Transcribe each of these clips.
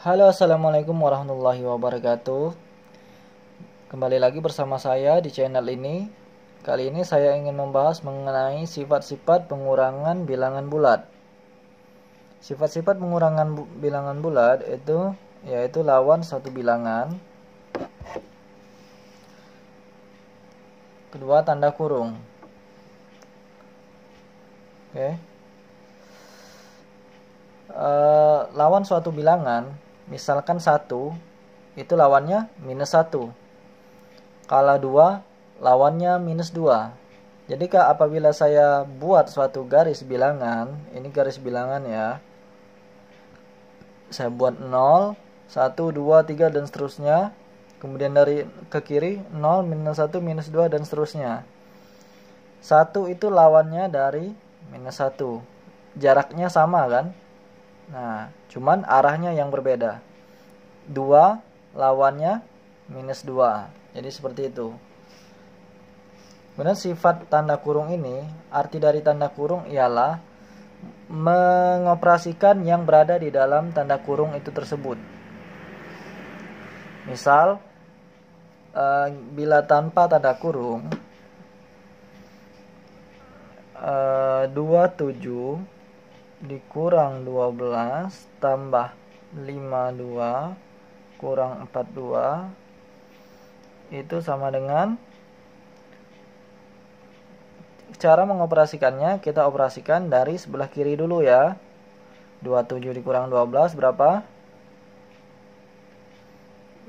Halo, assalamualaikum warahmatullahi wabarakatuh. Kembali lagi bersama saya di channel ini. Kali ini saya ingin membahas mengenai sifat-sifat pengurangan bilangan bulat. Sifat-sifat pengurangan bilangan bulat itu yaitu lawan suatu bilangan. Kedua, tanda kurung. Oke. Lawan suatu bilangan, misalkan 1, itu lawannya minus 1. Kalau 2, lawannya minus 2. Jadi apabila saya buat suatu garis bilangan, ini garis bilangan ya, saya buat 0, 1, 2, 3 dan seterusnya. Kemudian dari ke kiri 0, minus 1, minus 2 dan seterusnya. 1 itu lawannya dari minus 1. Jaraknya sama kan? Nah, cuman arahnya yang berbeda. 2 lawannya minus 2. Jadi seperti itu. Kemudian sifat tanda kurung ini, arti dari tanda kurung ialah mengoperasikan yang berada di dalam tanda kurung itu tersebut. Misal, bila tanpa tanda kurung, 27 dikurang 12 tambah 52 kurang 42 itu sama dengan, cara mengoperasikannya kita operasikan dari sebelah kiri dulu ya. 27 dikurang 12 berapa?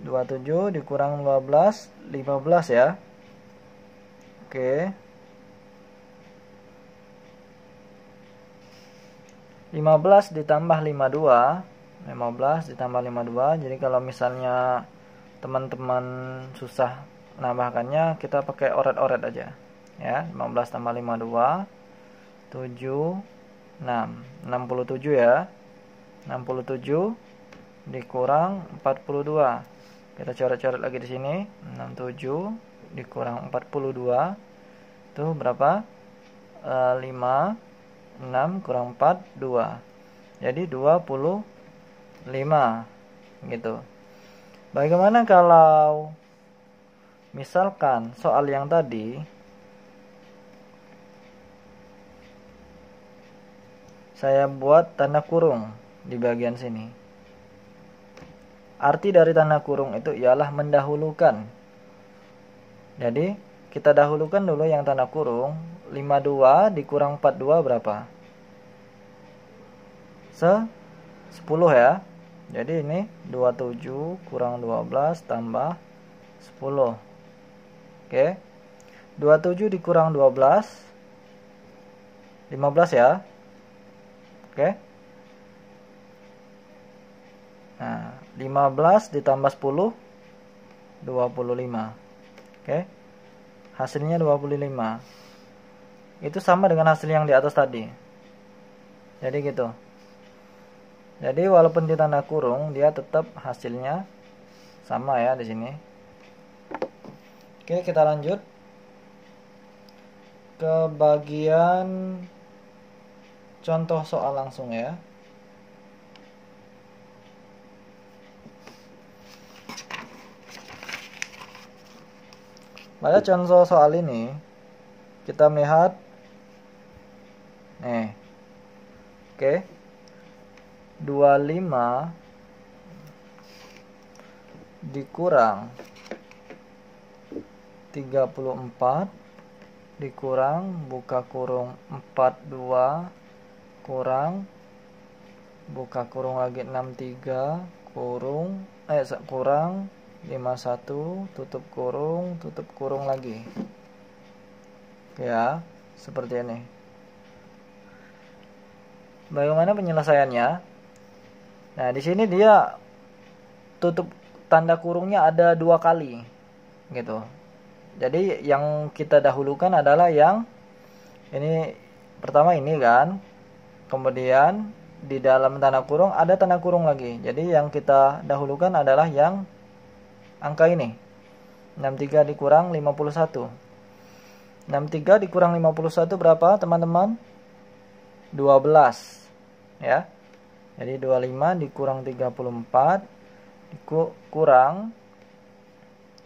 27 dikurang 12 15 ya. Oke. 15 ditambah 52, 15 ditambah 52. Jadi kalau misalnya teman-teman susah menambahkannya, kita pakai oret-oret aja ya. 15 tambah 52 7 6 67 ya. 67 dikurang 42. Kita coret-coret lagi di sini. 67 dikurang 42 itu berapa? 5 6 kurang 4 2. Jadi 25 gitu. Bagaimana kalau misalkan soal yang tadi saya buat tanda kurung di bagian sini. Arti dari tanda kurung itu ialah mendahulukan. Jadi kita dahulukan dulu yang tanda kurung. 52 dikurang 42 berapa? 10 ya. Jadi ini 27 kurang 12 tambah 10. Oke. 27 dikurang 12 15 ya. Oke. Nah, 15 ditambah 10 25. Oke. Hasilnya 25. Itu sama dengan hasil yang di atas tadi. Jadi gitu. Jadi walaupun di tanda kurung, dia tetap hasilnya sama ya di sini. Oke, kita lanjut ke bagian contoh soal langsung ya. Pada contoh soal ini kita melihat nih. Oke. 25 dikurang 34 dikurang buka kurung 42 kurang buka kurung lagi 63 kurang 51 tutup kurung lagi. Ya, seperti ini. Bagaimana penyelesaiannya? Nah, di sini dia tutup tanda kurungnya ada 2 kali gitu. Jadi yang kita dahulukan adalah yang ini, pertama ini kan. Kemudian di dalam tanda kurung ada tanda kurung lagi. Jadi yang kita dahulukan adalah yang angka ini. 63 dikurang 51. 63 dikurang 51 berapa teman-teman? 12 ya. Jadi 25 dikurang 34 dikurang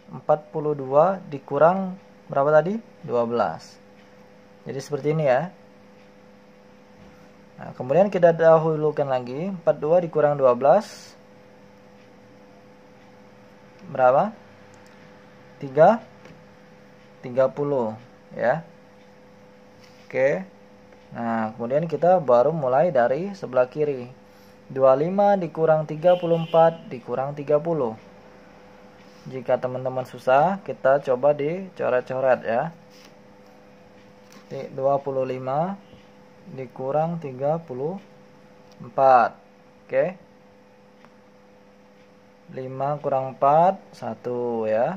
42 dikurang berapa tadi? 12. Jadi seperti ini ya. Nah, kemudian kita dahulukan lagi. 42 dikurang 12 berapa? 30 ya. Oke. Nah, kemudian kita baru mulai dari sebelah kiri. 25 dikurang 34 dikurang 30. Jika teman-teman susah, kita coba dicoret-coret ya. 25 dikurang 34. Oke. 5 kurang 4, 1 ya.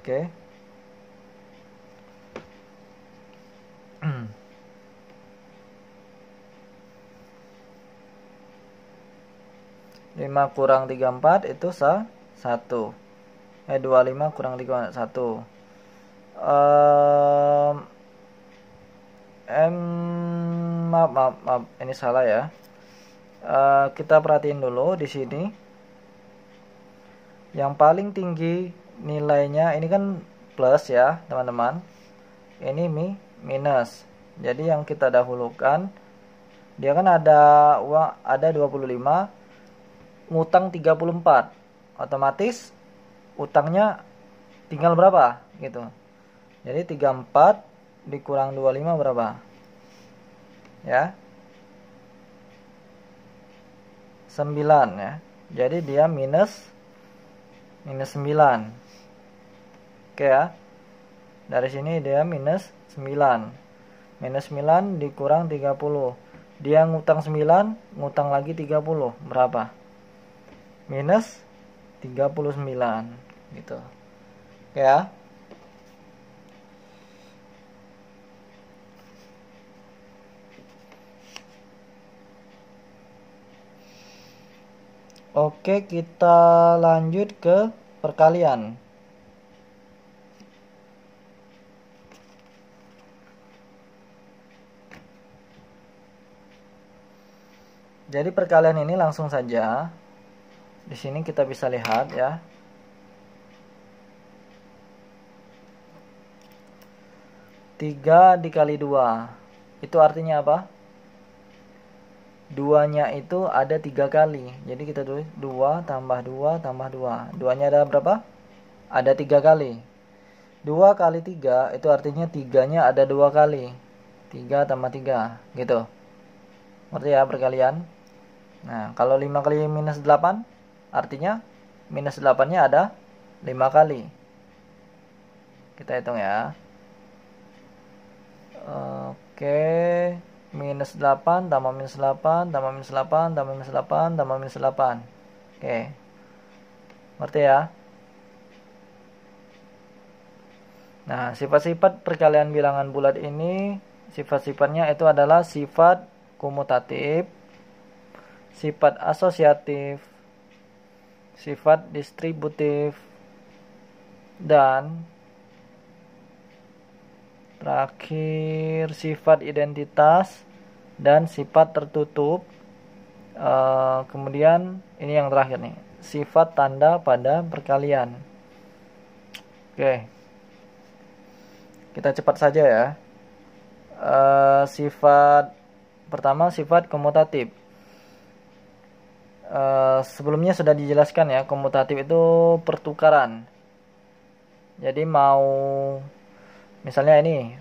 Oke. 5 kurang 34 itu 1. 25 kurang 3, 1. Maaf, ini salah ya. Kita perhatiin dulu di sini. Yang paling tinggi nilainya ini kan plus ya, teman-teman. Ini minus. Jadi yang kita dahulukan, dia kan ada uang, ada 25, ngutang 34. Otomatis utangnya tinggal berapa gitu. Jadi 34 dikurang 25 berapa? Ya. 9 ya. Jadi dia minus 9. Oke ya. Dari sini dia minus 9. Minus 9 dikurang 30. Dia ngutang 9, ngutang lagi 30. Berapa? Minus 39 gitu. Oke ya. Oke, kita lanjut ke perkalian. Jadi perkalian ini langsung saja. Di sini kita bisa lihat ya. 3 dikali 2. Itu artinya apa? 2-nya itu ada 3 kali. Jadi kita tulis 2 tambah 2 tambah 2. 2-nya ada berapa? Ada 3 kali. 2 kali 3 itu artinya 3-nya ada 2 kali. 3 tambah 3 gitu. Ngerti ya perkalian? Nah, kalau 5 kali minus 8 artinya minus 8-nya ada 5 kali. Kita hitung ya. Oke. Minus 8 tambah minus 8 tambah minus 8 tambah minus 8 tambah minus 8. Oke. Ngerti ya? Nah, sifat-sifat perkalian bilangan bulat ini, sifat-sifatnya itu adalah sifat komutatif, sifat asosiatif, sifat distributif, dan terakhir sifat identitas dan sifat tertutup. Kemudian ini yang terakhir nih, sifat tanda pada perkalian. Oke, kita cepat saja ya. Sifat pertama, sifat komutatif. Sebelumnya sudah dijelaskan ya, komutatif itu pertukaran. Jadi mau misalnya ini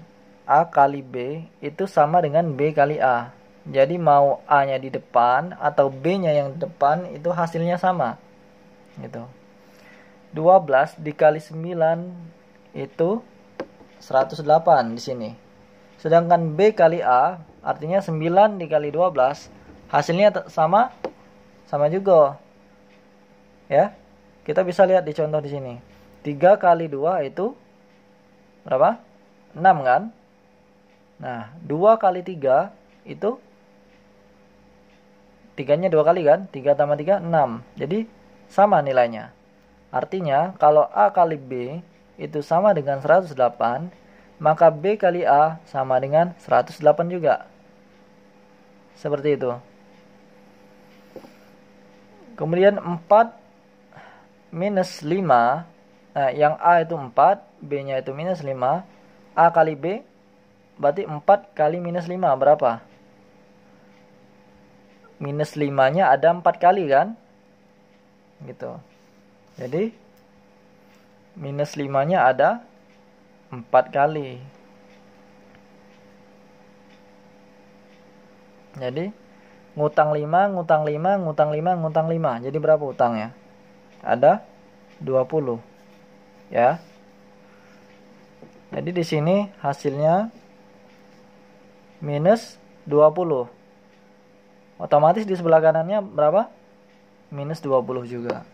A kali B itu sama dengan B kali A. Jadi mau A-nya di depan atau B-nya yang di depan itu hasilnya sama. Gitu. 12 dikali 9 itu 108 di sini. Sedangkan B kali A artinya 9 dikali 12 hasilnya sama juga. Ya. Kita bisa lihat di contoh di sini. 3 kali 2 itu berapa? 6 kan? Nah, 2 kali 3 itu 3-nya 2 kali kan? 3 tambah 3, 6. Jadi, sama nilainya. Artinya, kalau A kali B itu sama dengan 108, maka B kali A sama dengan 108 juga. Seperti itu. Kemudian 4 minus 5, nah yang A itu 4, B-nya itu minus 5, A kali B, berarti 4 kali minus 5, berapa? Minus 5-nya ada 4 kali kan? Gitu. Jadi, minus 5-nya ada 4 kali. Jadi, ngutang 5, ngutang 5, ngutang 5, ngutang 5. Jadi berapa utangnya? Ada 20. Ya. Jadi di sini hasilnya minus 20. Otomatis di sebelah kanannya berapa? Minus 20 juga.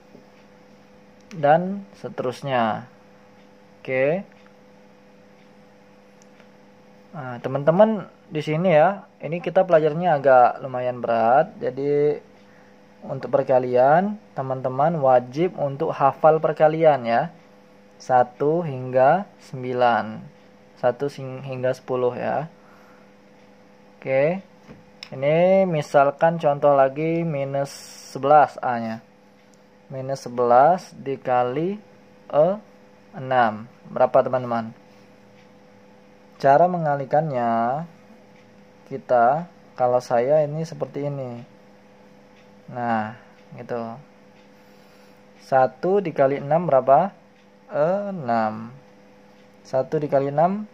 Dan seterusnya. Oke. Nah, teman-teman di sini ya, ini kita pelajarnya agak lumayan berat. Jadi untuk perkalian, teman-teman wajib untuk hafal perkalian ya. 1 hingga 9. 1 hingga 10 ya. Oke. Ini misalkan contoh lagi minus 11 A-nya. Minus 11 dikali 6. Berapa teman-teman? Cara mengalihkannya, kita, kalau saya ini seperti ini. Nah, gitu. 1 dikali 6 berapa? 6. 1 dikali 6,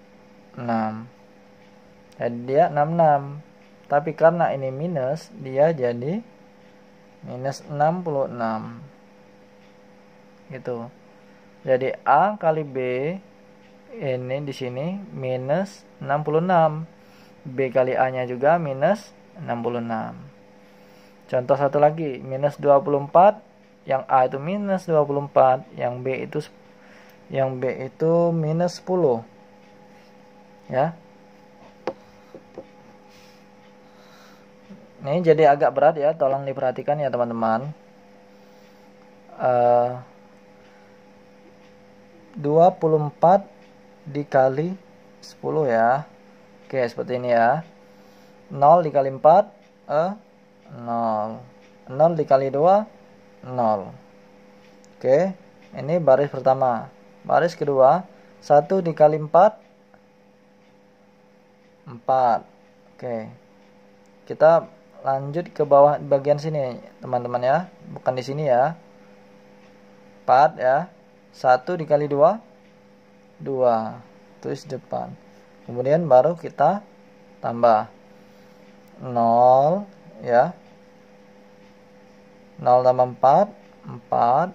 6. Jadi dia 66. Tapi karena ini minus, dia jadi minus 66. Gitu. Jadi A kali B ini di sini minus 66. B kali A-nya juga minus 66. Contoh satu lagi, minus 24, yang A itu minus 24, yang B itu minus 10. Ya. Ini jadi agak berat ya, tolong diperhatikan ya teman-teman. 24 dikali 10 ya. Oke, seperti ini ya. 0 dikali 4, 0. 0 dikali 2, 0. Oke, ini baris pertama. Baris kedua, 1 dikali 4, 4. Oke. Kita lanjut ke bawah bagian sini, teman-teman ya. Bukan di sini ya. 4 ya. 1 dikali 2, 2. Tulis depan. Kemudian baru kita tambah 0 ya. 0 tambah 4, 4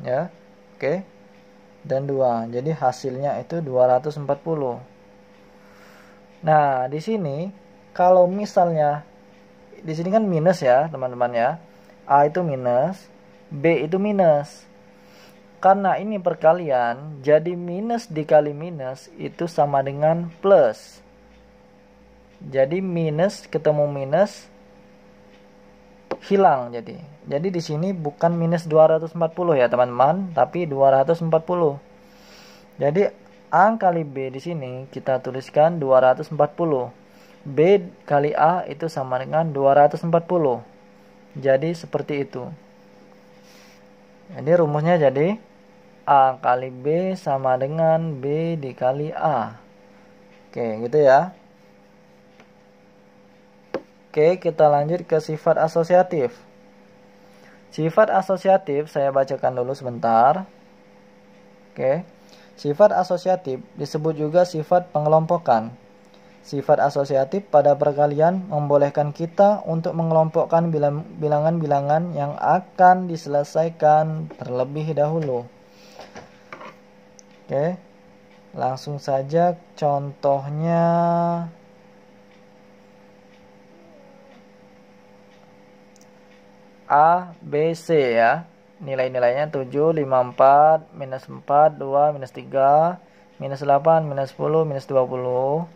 ya. Oke. Dan 2. Jadi hasilnya itu 240. Nah, di sini kalau misalnya di sini kan minus ya, teman-teman ya. A itu minus, B itu minus. Karena ini perkalian, jadi minus dikali minus itu sama dengan plus. Jadi minus ketemu minus hilang jadi. Jadi di sini bukan minus 240 ya, teman-teman, tapi 240. Jadi A kali B di sini kita tuliskan 240. B kali A itu sama dengan 240. Jadi seperti itu. Jadi rumusnya jadi A kali B sama dengan B dikali A. Oke, gitu ya. Oke, kita lanjut ke sifat asosiatif. Sifat asosiatif saya bacakan dulu sebentar. Oke. Sifat asosiatif disebut juga sifat pengelompokan. Sifat asosiatif pada perkalian membolehkan kita untuk mengelompokkan bilangan-bilangan yang akan diselesaikan terlebih dahulu. Oke. Langsung saja contohnya. A, B, C ya. Nilai-nilainya 7, 5, 4, minus 4, 2, minus 3, minus 8, minus 10, minus 20.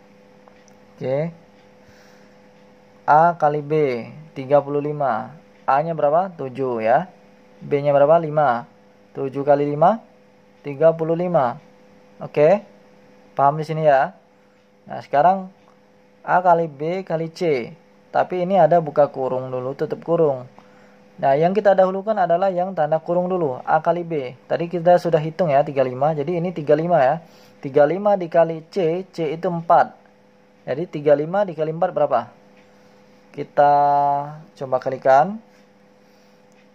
Oke. A kali B 35. A-nya berapa? 7 ya. B-nya berapa? 5. 7 kali 5 35. Oke. Paham di sini ya? Nah, sekarang A kali B kali C. Tapi ini ada buka kurung dulu, tutup kurung. Nah, yang kita dahulukan adalah yang tanda kurung dulu, A kali B. Tadi kita sudah hitung ya, 35. Jadi ini 35 ya. 35 dikali C, C itu 4. Jadi 35 dikali 4 berapa? Kita coba kalikan.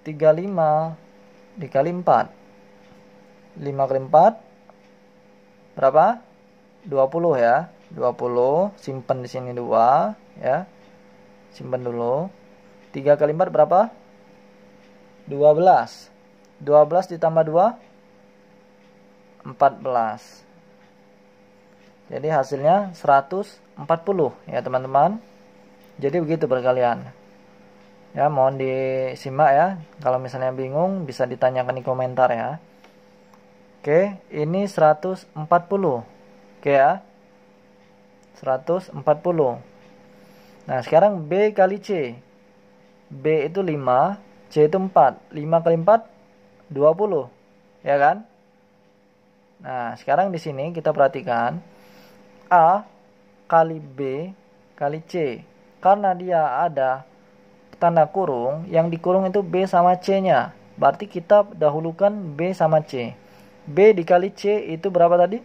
35 dikali 4. 5 kali 4 berapa? 20 ya. 20, simpan di sini 2 ya. Simpan dulu. 3 kali 4 berapa? 12. 12 ditambah 2 14. Jadi hasilnya 140 ya teman-teman. Jadi begitu perkalian. Ya, mohon disimak ya. Kalau misalnya bingung bisa ditanyakan di komentar ya. Oke, ini 140. Oke ya. 140. Nah, sekarang B kali C. B itu 5, C itu 4. 5 kali 4 20. Ya kan? Nah, sekarang di sini kita perhatikan A kali B kali C. Karena dia ada tanda kurung, yang dikurung itu B sama C-nya. Berarti kita dahulukan B sama C. B dikali C itu berapa tadi?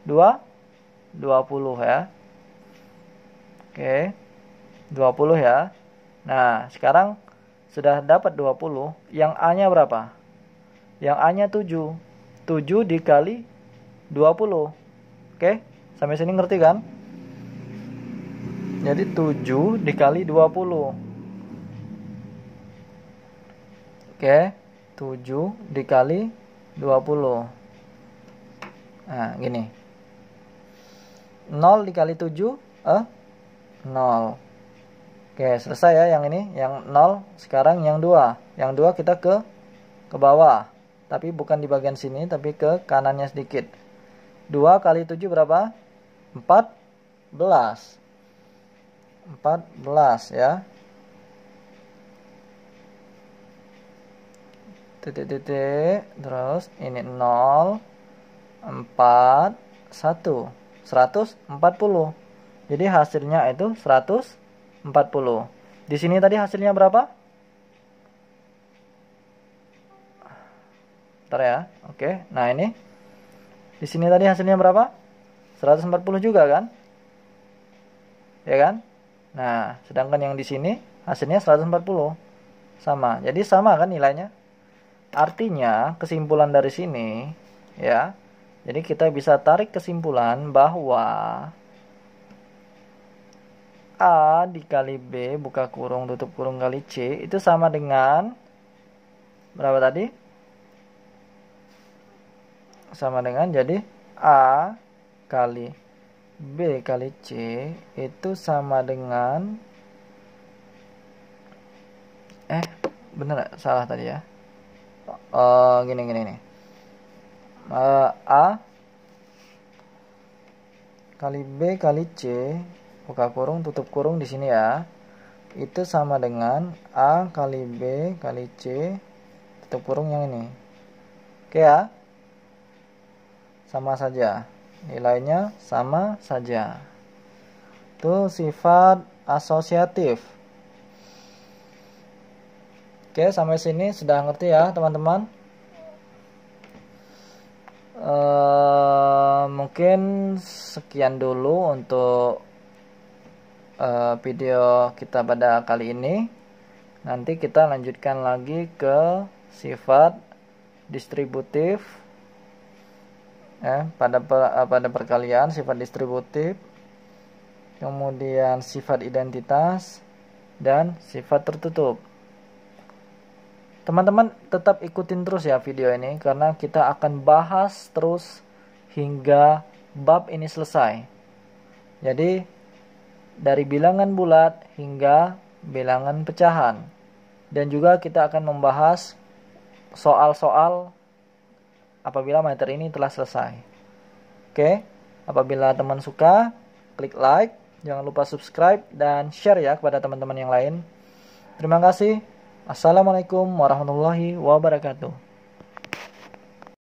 20 ya. Oke. 20 ya. Nah, sekarang sudah dapat 20. Yang A-nya berapa? Yang A-nya 7. 7 dikali 20. Oke. Sampai sini ngerti kan? Jadi 7 dikali 20. Oke. 7 dikali 20. Nah, gini. 0 dikali 7 0. Oke, selesai ya yang ini, yang 0. Sekarang yang 2. Yang 2 kita ke bawah. Tapi bukan di bagian sini, tapi ke kanannya sedikit. 2 kali 7 berapa? 14 ya. Titik-titik. Terus ini 0 4 1 140. Jadi hasilnya itu 140. Di sini tadi hasilnya berapa? Bentar ya. Oke. Nah, ini di sini tadi hasilnya berapa? 140 juga kan? Ya kan? Nah, sedangkan yang di sini hasilnya 140. Sama. Jadi sama kan nilainya? Artinya, kesimpulan dari sini ya. Jadi kita bisa tarik kesimpulan bahwa A dikali B buka kurung tutup kurung kali C itu sama dengan berapa tadi? Sama dengan, jadi A kali B kali C itu sama dengan bener gak? Salah tadi ya. Gini nih. A kali B kali C buka kurung tutup kurung di sini ya. Itu sama dengan A kali B kali C tutup kurung yang ini. Oke ya. Sama saja. Nilainya sama saja. Itu sifat asosiatif. Oke, sampai sini sudah ngerti ya teman-teman. Mungkin sekian dulu untuk video kita pada kali ini. Nanti kita lanjutkan lagi ke sifat distributif pada perkalian, sifat distributif, kemudian sifat identitas dan sifat tertutup. Teman-teman tetap ikutin terus ya video ini, karena kita akan bahas terus hingga bab ini selesai. Jadi dari bilangan bulat hingga bilangan pecahan. Dan juga kita akan membahas soal-soal apabila materi ini telah selesai. Oke, apabila teman suka, klik like, jangan lupa subscribe dan share ya kepada teman-teman yang lain. Terima kasih. Assalamualaikum warahmatullahi wabarakatuh.